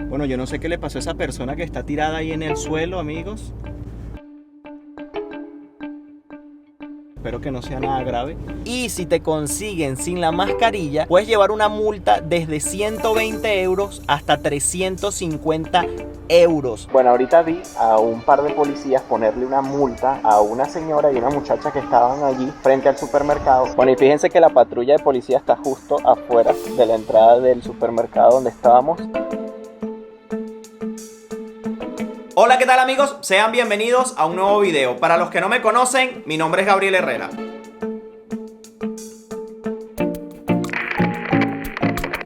Bueno, yo no sé qué le pasó a esa persona que está tirada ahí en el suelo, amigos. Espero que no sea nada grave. Y si te consiguen sin la mascarilla, puedes llevar una multa desde 120 euros hasta 350 euros. Bueno, ahorita vi a un par de policías ponerle una multa a una señora y una muchacha que estaban allí frente al supermercado. Bueno, y fíjense que la patrulla de policía está justo afuera de la entrada del supermercado donde estábamos. Hola, ¿qué tal, amigos? Sean bienvenidos a un nuevo video. Para los que no me conocen, mi nombre es Gabriel Herrera.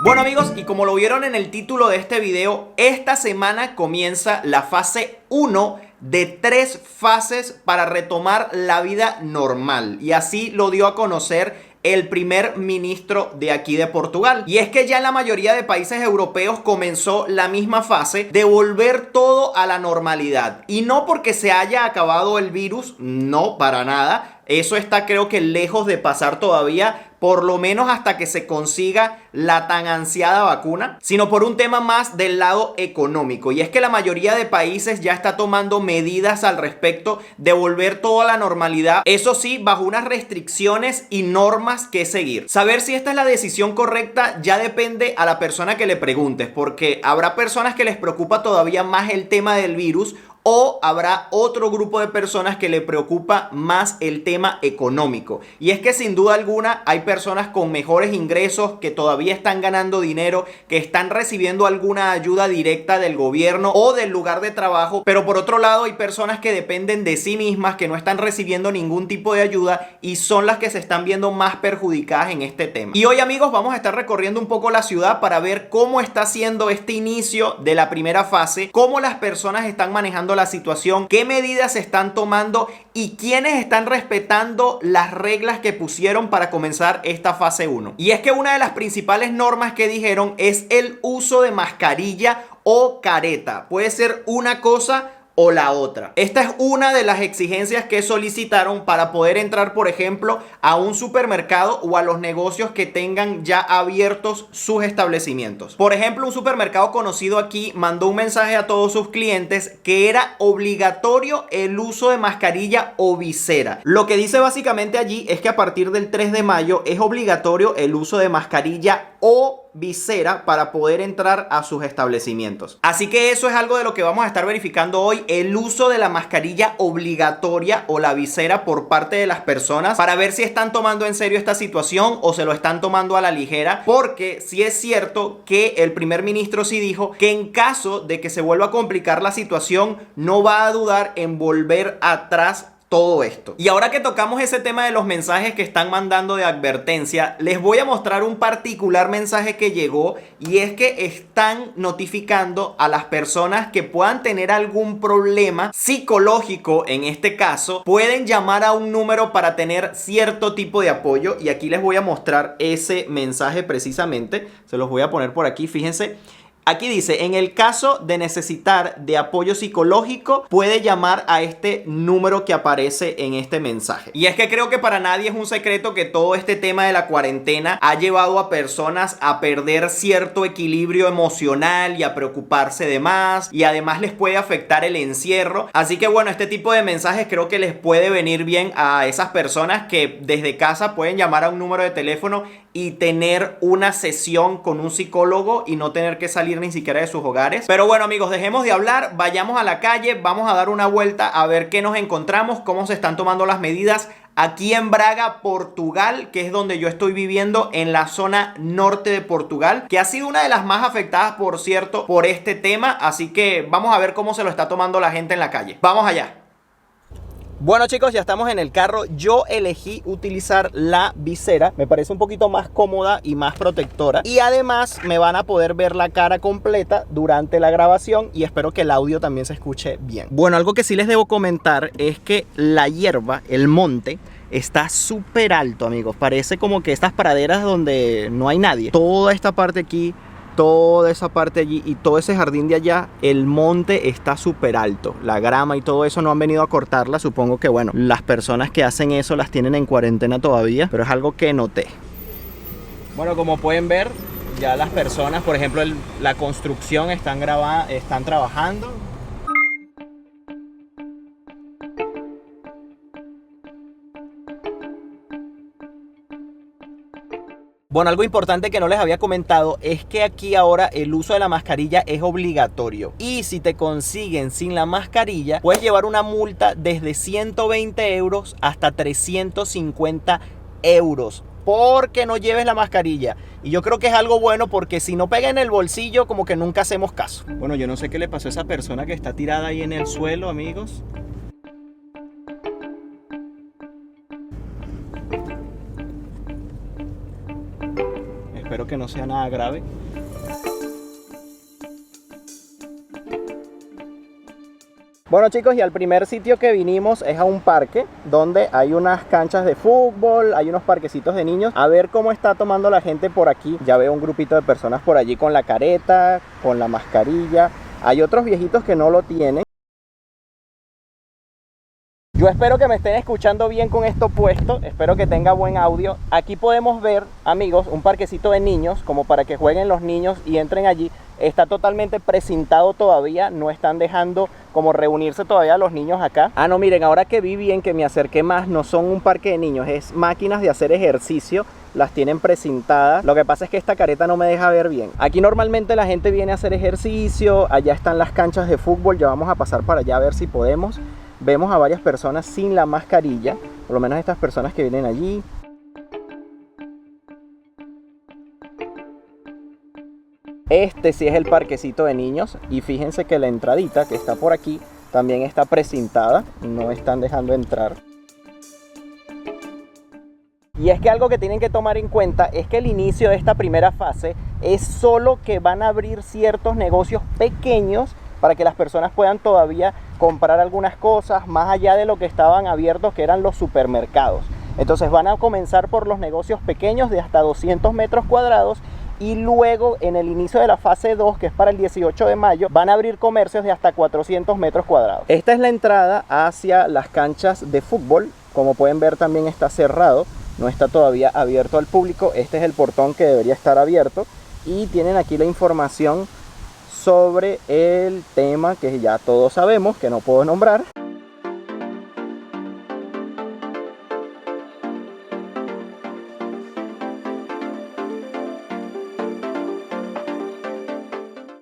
Bueno, amigos, y como lo vieron en el título de este video, esta semana comienza la fase 1 de 3 fases para retomar la vida normal. Y así lo dio a conocer el primer ministro de aquí de Portugal. Y es que ya en la mayoría de países europeos comenzó la misma fase de volver todo a la normalidad. Y no porque se haya acabado el virus, no, para nada. Eso está, creo que, lejos de pasar todavía, por lo menos hasta que se consiga la tan ansiada vacuna, sino por un tema más del lado económico. Y es que la mayoría de países ya está tomando medidas al respecto de volver todo a la normalidad, eso sí, bajo unas restricciones y normas que seguir. Saber si esta es la decisión correcta ya depende a la persona que le preguntes, porque habrá personas que les preocupa todavía más el tema del virus, o habrá otro grupo de personas que le preocupa más el tema económico. Y es que sin duda alguna hay personas con mejores ingresos que todavía están ganando dinero, que están recibiendo alguna ayuda directa del gobierno o del lugar de trabajo. Pero por otro lado hay personas que dependen de sí mismas, que no están recibiendo ningún tipo de ayuda y son las que se están viendo más perjudicadas en este tema. Y hoy, amigos, vamos a estar recorriendo un poco la ciudad para ver cómo está siendo este inicio de la primera fase, cómo las personas están manejando la situación, qué medidas se están tomando y quiénes están respetando las reglas que pusieron para comenzar esta fase 1. Y es que una de las principales normas que dijeron es el uso de mascarilla o careta. Puede ser una cosa o la otra. Esta es una de las exigencias que solicitaron para poder entrar, por ejemplo, a un supermercado o a los negocios que tengan ya abiertos sus establecimientos. Por ejemplo, un supermercado conocido aquí mandó un mensaje a todos sus clientes que era obligatorio el uso de mascarilla o visera. Lo que dice básicamente allí es que a partir del 3 de mayo es obligatorio el uso de mascarilla o visera para poder entrar a sus establecimientos. Así que eso es algo de lo que vamos a estar verificando hoy, el uso de la mascarilla obligatoria o la visera por parte de las personas, para ver si están tomando en serio esta situación o se lo están tomando a la ligera, porque sí es cierto que el primer ministro sí dijo que en caso de que se vuelva a complicar la situación, no va a dudar en volver atrás todo esto. Y ahora que tocamos ese tema de los mensajes que están mandando de advertencia, les voy a mostrar un particular mensaje que llegó, y es que están notificando a las personas que puedan tener algún problema psicológico. En este caso, pueden llamar a un número para tener cierto tipo de apoyo, y aquí les voy a mostrar ese mensaje precisamente. Se los voy a poner por aquí, fíjense. Aquí dice, en el caso de necesitar de apoyo psicológico, puede llamar a este número que aparece en este mensaje. Y es que creo que para nadie es un secreto que todo este tema de la cuarentena ha llevado a personas a perder cierto equilibrio emocional y a preocuparse de más, y además les puede afectar el encierro. Así que bueno, este tipo de mensajes creo que les puede venir bien a esas personas que desde casa pueden llamar a un número de teléfono y tener una sesión con un psicólogo y no tener que salir ni siquiera de sus hogares. Pero bueno, amigos, dejemos de hablar, vayamos a la calle, vamos a dar una vuelta a ver qué nos encontramos, cómo se están tomando las medidas aquí en Braga, Portugal, que es donde yo estoy viviendo, en la zona norte de Portugal, que ha sido una de las más afectadas, por cierto, por este tema. Así que vamos a ver cómo se lo está tomando la gente en la calle. Vamos allá. Bueno, chicos, ya estamos en el carro. Yo elegí utilizar la visera, me parece un poquito más cómoda y más protectora, y además me van a poder ver la cara completa durante la grabación, y espero que el audio también se escuche bien. Bueno, algo que sí les debo comentar es que la hierba, el monte, está súper alto, amigos. Parece como que estas praderas donde no hay nadie. Toda esta parte aquí, toda esa parte allí y todo ese jardín de allá, el monte está súper alto. La grama y todo eso no han venido a cortarla. Supongo que, bueno, las personas que hacen eso las tienen en cuarentena todavía, pero es algo que noté. Bueno, como pueden ver, Ya las personas, por ejemplo, la construcción están trabajando. Bueno, algo importante que no les había comentado es que aquí ahora el uso de la mascarilla es obligatorio. Y si te consiguen sin la mascarilla, puedes llevar una multa desde 120 euros hasta 350 euros. Porque no lleves la mascarilla. Y yo creo que es algo bueno porque si no pega en el bolsillo, como que nunca hacemos caso. Bueno, yo no sé qué le pasó a esa persona que está tirada ahí en el suelo, amigos. Espero que no sea nada grave. Bueno chicos, y al primer sitio que vinimos es a un parque donde hay unas canchas de fútbol, hay unos parquecitos de niños. A ver cómo está tomando la gente por aquí. Ya veo un grupito de personas por allí con la careta, con la mascarilla. Hay otros viejitos que no lo tienen. Yo espero que me estén escuchando bien con esto puesto, espero que tenga buen audio. Aquí podemos ver, amigos, un parquecito de niños, como para que jueguen los niños y entren allí. Está totalmente precintado todavía, no están dejando como reunirse todavía los niños acá. Ah, no, miren, ahora que vi bien, que me acerqué más, no son un parque de niños, es máquinas de hacer ejercicio. Las tienen precintadas. Lo que pasa es que esta careta no me deja ver bien. Aquí normalmente la gente viene a hacer ejercicio. Allá están las canchas de fútbol. Ya vamos a pasar para allá a ver si podemos. Vemos a varias personas sin la mascarilla. Por lo menos estas personas que vienen allí. Este sí es el parquecito de niños. Y fíjense que la entradita que está por aquí también está precintada. No están dejando entrar. Y es que algo que tienen que tomar en cuenta es que el inicio de esta primera fase es solo que van a abrir ciertos negocios pequeños para que las personas puedan todavía comprar algunas cosas más allá de lo que estaban abiertos, que eran los supermercados. Entonces van a comenzar por los negocios pequeños de hasta 200 metros cuadrados y luego en el inicio de la fase 2, que es para el 18 de mayo, van a abrir comercios de hasta 400 metros cuadrados. Esta es la entrada hacia las canchas de fútbol. Como pueden ver, también está cerrado. No está todavía abierto al público. Este es el portón que debería estar abierto. Y tienen aquí la información sobre el tema que ya todos sabemos, que no puedo nombrar.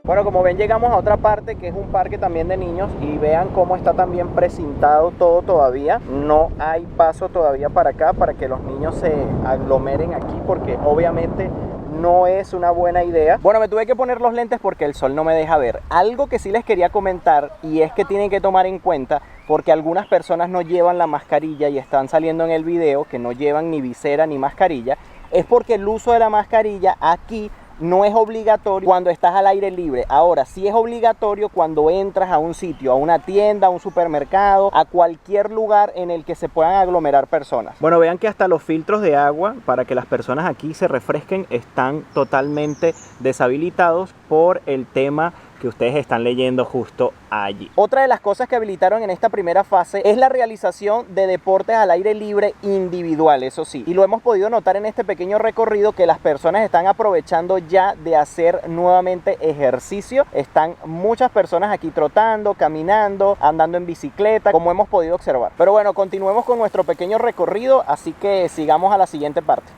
Bueno, como ven, llegamos a otra parte que es un parque también de niños y vean cómo está también precintado todo todavía. No hay paso todavía para acá para que los niños se aglomeren aquí porque obviamente no es una buena idea. Bueno, me tuve que poner los lentes porque el sol no me deja ver. Algo que sí les quería comentar y es que tienen que tomar en cuenta porque algunas personas no llevan la mascarilla y están saliendo en el video que no llevan ni visera ni mascarilla. Es porque el uso de la mascarilla aquí no es obligatorio cuando estás al aire libre. Ahora sí es obligatorio cuando entras a un sitio, a una tienda, a un supermercado, a cualquier lugar en el que se puedan aglomerar personas. Bueno, vean que hasta los filtros de agua para que las personas aquí se refresquen están totalmente deshabilitados por el tema que ustedes están leyendo justo allí. Otra de las cosas que habilitaron en esta primera fase es la realización de deportes al aire libre individual, eso sí. Y lo hemos podido notar en este pequeño recorrido que las personas están aprovechando ya de hacer nuevamente ejercicio. Están muchas personas aquí trotando, caminando, andando en bicicleta, como hemos podido observar. Pero bueno, continuemos con nuestro pequeño recorrido, así que sigamos a la siguiente parte.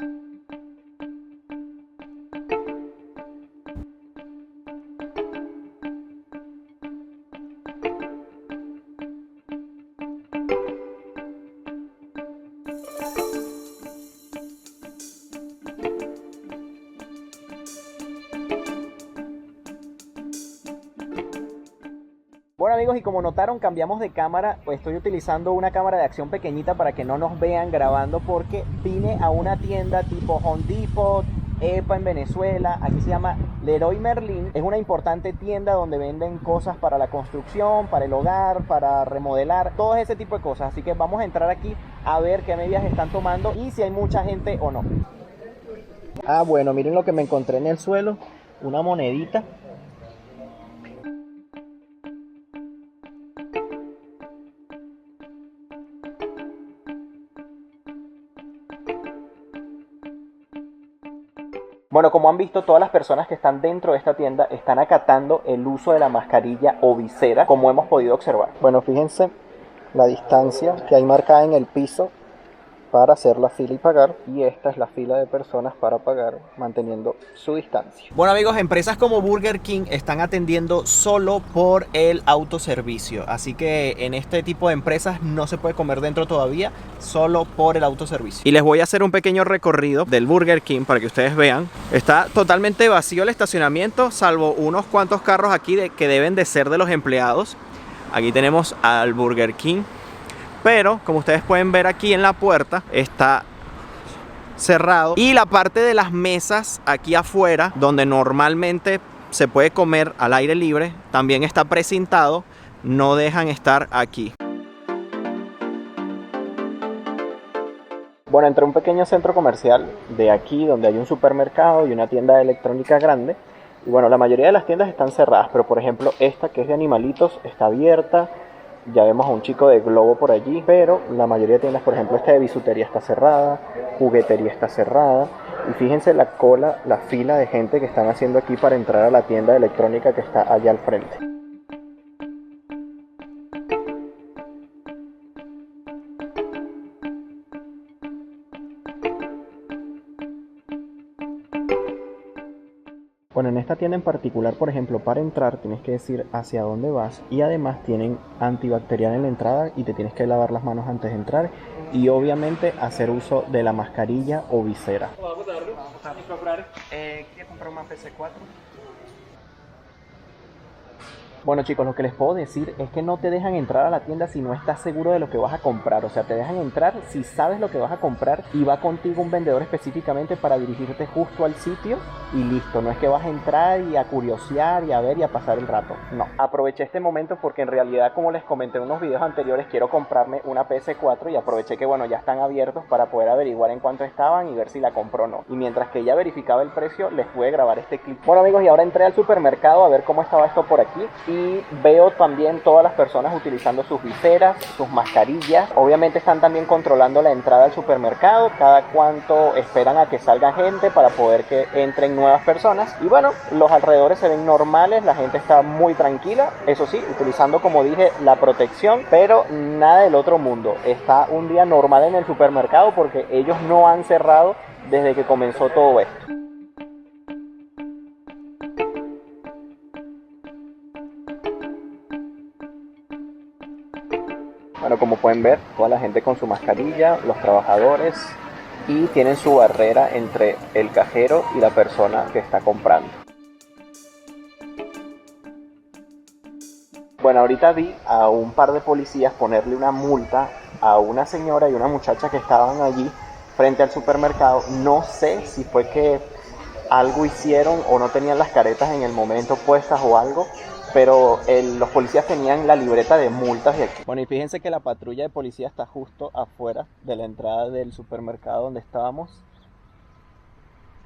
Bueno amigos, y como notaron, cambiamos de cámara. Pues estoy utilizando una cámara de acción pequeñita para que no nos vean grabando, porque vine a una tienda tipo Home Depot, EPA en Venezuela. Aquí se llama Leroy Merlin. Es una importante tienda donde venden cosas para la construcción, para el hogar, para remodelar, todo ese tipo de cosas. Así que vamos a entrar aquí a ver qué medidas están tomando y si hay mucha gente o no. Ah, bueno, miren lo que me encontré en el suelo, una monedita. Bueno, como han visto, todas las personas que están dentro de esta tienda están acatando el uso de la mascarilla o visera, como hemos podido observar. Bueno, fíjense la distancia que hay marcada en el piso para hacer la fila y pagar, y esta es la fila de personas para pagar manteniendo su distancia. Bueno amigos, empresas como Burger King están atendiendo solo por el autoservicio, así que en este tipo de empresas no se puede comer dentro todavía, solo por el autoservicio. Y les voy a hacer un pequeño recorrido del Burger King para que ustedes vean. Está totalmente vacío el estacionamiento, salvo unos cuantos carros aquí que deben de ser de los empleados. Aquí tenemos al Burger King, pero como ustedes pueden ver aquí en la puerta está cerrado, y la parte de las mesas aquí afuera donde normalmente se puede comer al aire libre también está precintado, no dejan estar aquí. Bueno, entré a un pequeño centro comercial de aquí donde hay un supermercado y una tienda de electrónica grande, y bueno, la mayoría de las tiendas están cerradas, pero por ejemplo esta, que es de animalitos, está abierta. Ya vemos a un chico de globo por allí, pero la mayoría de tiendas, por ejemplo esta de bisutería está cerrada, juguetería está cerrada, y fíjense la cola, la fila de gente que están haciendo aquí para entrar a la tienda de electrónica que está allá al frente. Bueno, en esta tienda en particular, por ejemplo, para entrar tienes que decir hacia dónde vas, y además tienen antibacterial en la entrada y te tienes que lavar las manos antes de entrar, y obviamente hacer uso de la mascarilla o visera. ¿Quieres comprar una PC4? Bueno chicos, lo que les puedo decir es que no te dejan entrar a la tienda si no estás seguro de lo que vas a comprar. O sea, te dejan entrar si sabes lo que vas a comprar y va contigo un vendedor específicamente para dirigirte justo al sitio y listo. No es que vas a entrar y a curiosear y a ver y a pasar el rato. No. Aproveché este momento porque en realidad, como les comenté en unos videos anteriores, quiero comprarme una PS4 y aproveché que bueno, ya están abiertos para poder averiguar en cuánto estaban y ver si la compro o no. Y mientras que ella verificaba el precio, les pude grabar este clip. Bueno amigos, y ahora entré al supermercado a ver cómo estaba esto por aquí. Y veo también todas las personas utilizando sus viseras, sus mascarillas. Obviamente están también controlando la entrada al supermercado, cada cuánto esperan a que salga gente para poder que entren nuevas personas. Y bueno, los alrededores se ven normales, la gente está muy tranquila, eso sí, utilizando, como dije, la protección, pero nada del otro mundo. Está un día normal en el supermercado porque ellos no han cerrado desde que comenzó todo esto. Bueno, como pueden ver, toda la gente con su mascarilla, los trabajadores, y tienen su barrera entre el cajero y la persona que está comprando. Bueno, ahorita vi a un par de policías ponerle una multa a una señora y una muchacha que estaban allí frente al supermercado. No sé si fue que algo hicieron o no tenían las caretas en el momento puestas o algo, pero los policías tenían la libreta de multas de aquí. Bueno, y fíjense que la patrulla de policía está justo afuera de la entrada del supermercado donde estábamos.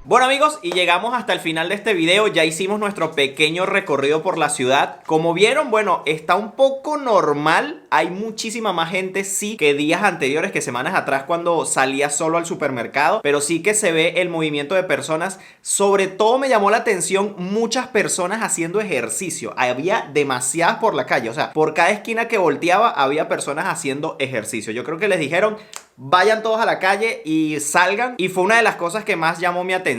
Bueno amigos, y llegamos hasta el final de este video. Ya hicimos nuestro pequeño recorrido por la ciudad. Como vieron, bueno, está un poco normal. Hay muchísima más gente, sí, que días anteriores, que semanas atrás cuando salía solo al supermercado. Pero sí que se ve el movimiento de personas. Sobre todo me llamó la atención muchas personas haciendo ejercicio. Había demasiadas por la calle. O sea, por cada esquina que volteaba había personas haciendo ejercicio. Yo creo que les dijeron: vayan todos a la calle y salgan, y fue una de las cosas que más llamó mi atención.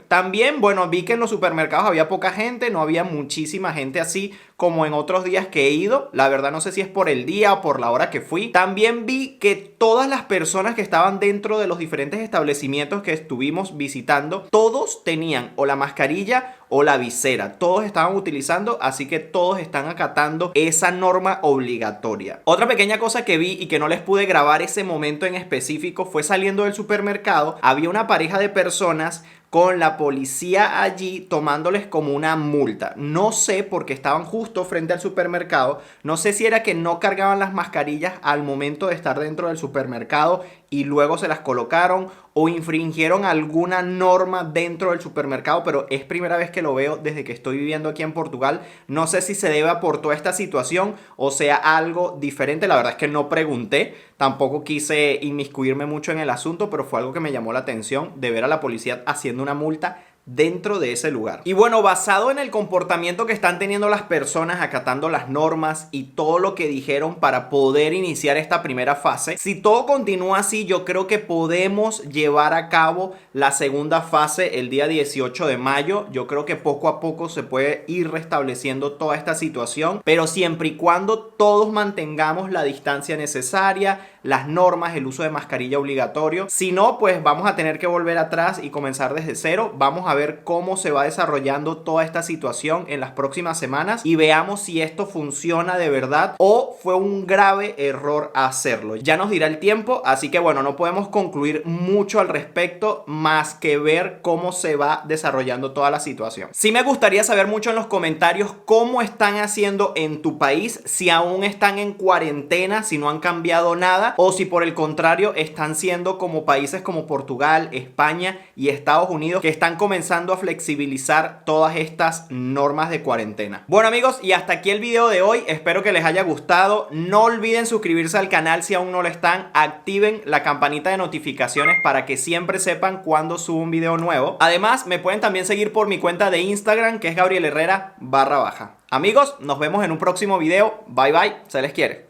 También, bueno, vi que en los supermercados había poca gente, no había muchísima gente así como en otros días que he ido. La verdad no sé si es por el día o por la hora que fui. También vi que todas las personas que estaban dentro de los diferentes establecimientos que estuvimos visitando, todos tenían o la mascarilla o la visera. Todos estaban utilizando, así que todos están acatando esa norma obligatoria. Otra pequeña cosa que vi y que no les pude grabar ese momento en específico fue saliendo del supermercado. Había una pareja de personas con la policía allí tomándoles como una multa. No sé, porque estaban justo frente al supermercado. No sé si era que no cargaban las mascarillas al momento de estar dentro del supermercado y luego se las colocaron, o infringieron alguna norma dentro del supermercado, pero es primera vez que lo veo desde que estoy viviendo aquí en Portugal. No sé si se debe por toda esta situación o sea algo diferente. La verdad es que no pregunté, tampoco quise inmiscuirme mucho en el asunto, pero fue algo que me llamó la atención de ver a la policía haciendo una multa dentro de ese lugar. Y bueno, basado en el comportamiento que están teniendo las personas acatando las normas y todo lo que dijeron para poder iniciar esta primera fase, si todo continúa así, yo creo que podemos llevar a cabo la segunda fase el día 18 de mayo. Yo creo que poco a poco se puede ir restableciendo toda esta situación, pero siempre y cuando todos mantengamos la distancia necesaria, las normas, el uso de mascarilla obligatorio. Si no, pues vamos a tener que volver atrás y comenzar desde cero. Vamos a ver cómo se va desarrollando toda esta situación en las próximas semanas y veamos si esto funciona de verdad o fue un grave error hacerlo. Ya nos dirá el tiempo, así que bueno, no podemos concluir mucho al respecto más que ver cómo se va desarrollando toda la situación. Sí me gustaría saber mucho en los comentarios cómo están haciendo en tu país, si aún están en cuarentena, si no han cambiado nada, o si por el contrario están siendo como países como Portugal, España y Estados Unidos, que están comenzando a flexibilizar todas estas normas de cuarentena. Bueno amigos, y hasta aquí el video de hoy. Espero que les haya gustado. No olviden suscribirse al canal si aún no lo están. Activen la campanita de notificaciones para que siempre sepan cuando subo un video nuevo. Además, me pueden también seguir por mi cuenta de Instagram, que es Gabriel Herrera _. Amigos, nos vemos en un próximo video. Bye bye, se les quiere.